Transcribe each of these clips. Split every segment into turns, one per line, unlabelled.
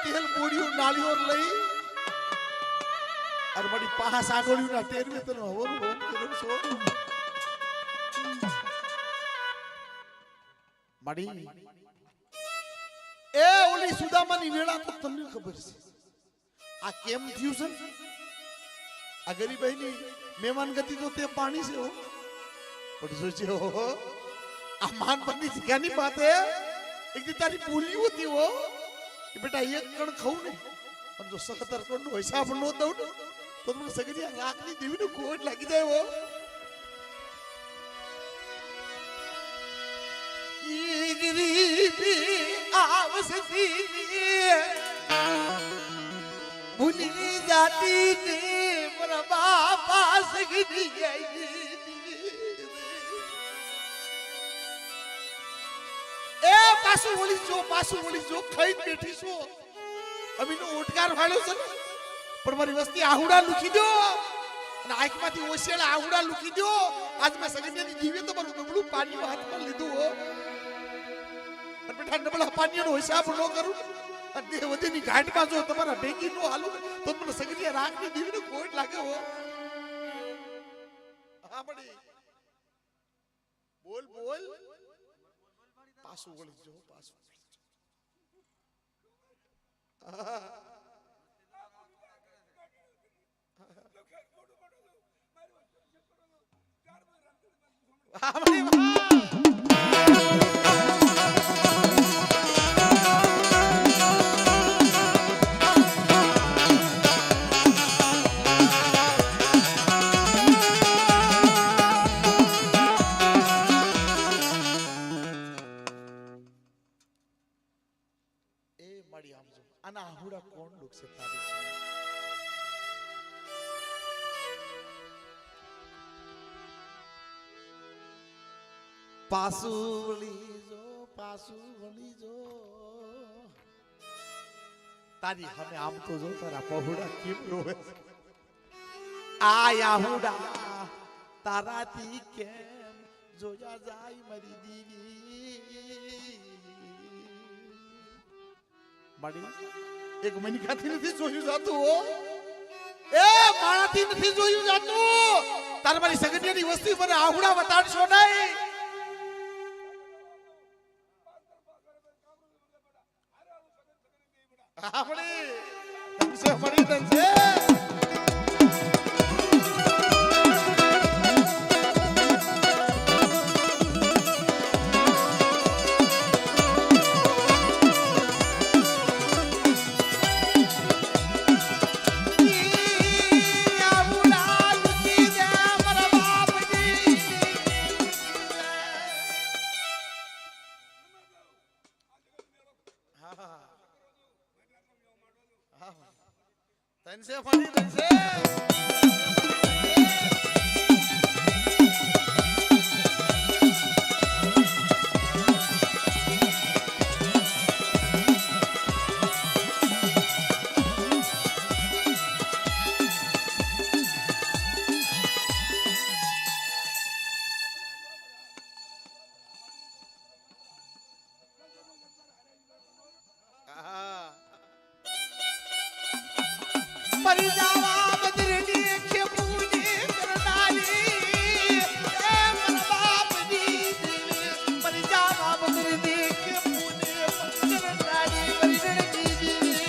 તેલ બોડીઓ નાળીઓ લઈ અરે મારી પાસ આગળ્યું ના ટેરવે તને હવરું હોમ કરું છો માડી એ ઓલી સુદામાની વેળા તો તમને ખબર છે આ કેમ થયું છે આ ગરીબાઈની મહેમાન ગતિ તો તે પાણી છે હો પણ સોચે હો આ માન પરની જગ્યાની વાત હે એક દી તારી બોલી હોતી હો કે બેટા એક કણ ખાઉં ને પણ જો 77 કણ નો હિસાબ ન દઉં ને તો મને સગરિયા રાખની દેવીનો કોટ લાગી જાય હો ઈ ગરીબી આવસતી ભૂલી જાતી ને મારા બાપા સગરિયા એ પાછું વળી જો ખાઈ બેઠી છો અમીનો ઓટકાર વાળ્યો છે ને પણ મારી વસ્તી આહુડા લુખી દો અને આંખમાંથી ઓશેલા આહુડા લુખી દો આજ મેં સગન્યાની જીવે તો મારું નબળું પાણી હાથમાં લીધું હો અને બેટા નબળા પાણીનો હિસાબ ન કરું અને દેહ વધીની ઘાટમાં જો તમારા ભેગી નો હાલું તો મને સગન્યા રાખની જીવીને કોટ લાગે હો હા બડી બોલ પાછું વળી જો પાછું આના આહુડા કોણ ડૂકશે તારી છે પાછું વળી જો તારી હવે આમ તો જો તારા પહોડા કેમ રોવે આ આહુડા તારાથી કેમ જોયા જાય મારી દીવી માડી એક મનિકાથી નથી જોયું જાતું હો એ માણાથી નથી જોયું જાતું તાર મારી સગનિયાની વસ્તી મને આહુડા બતાડશો નહીં આપણે તમસે મળી તમસે તનસે ફરી તનસે મરી જાવા બદરડી કે પૂજે કરનારી એ મન બાપની મરી જાવા બદરડી કે પૂજે કરનારી બદરડી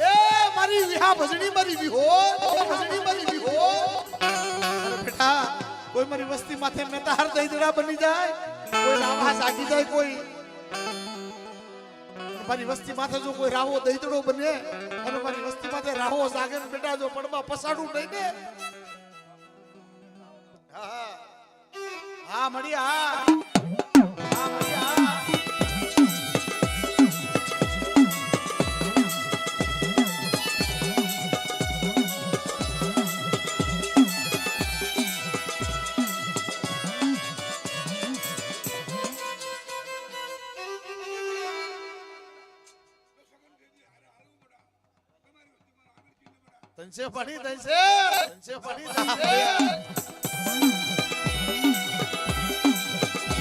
એ મારી વિહા ભજણી મારી વિહો અરે બેટા કોઈ મારી વસ્તી માથે મેતાહાર દઈદડા બની જાય કોઈ રાવા સાગી જાય કોઈ મારી વસ્તી માથે જો કોઈ રાવો દઈદડો બને અને મારી વસ્તી માથે રાવો જાગે ને બેટા જો પડમાં પસાડું નહીં ને હા મળી હા મળી હા તનસે પડી તનસે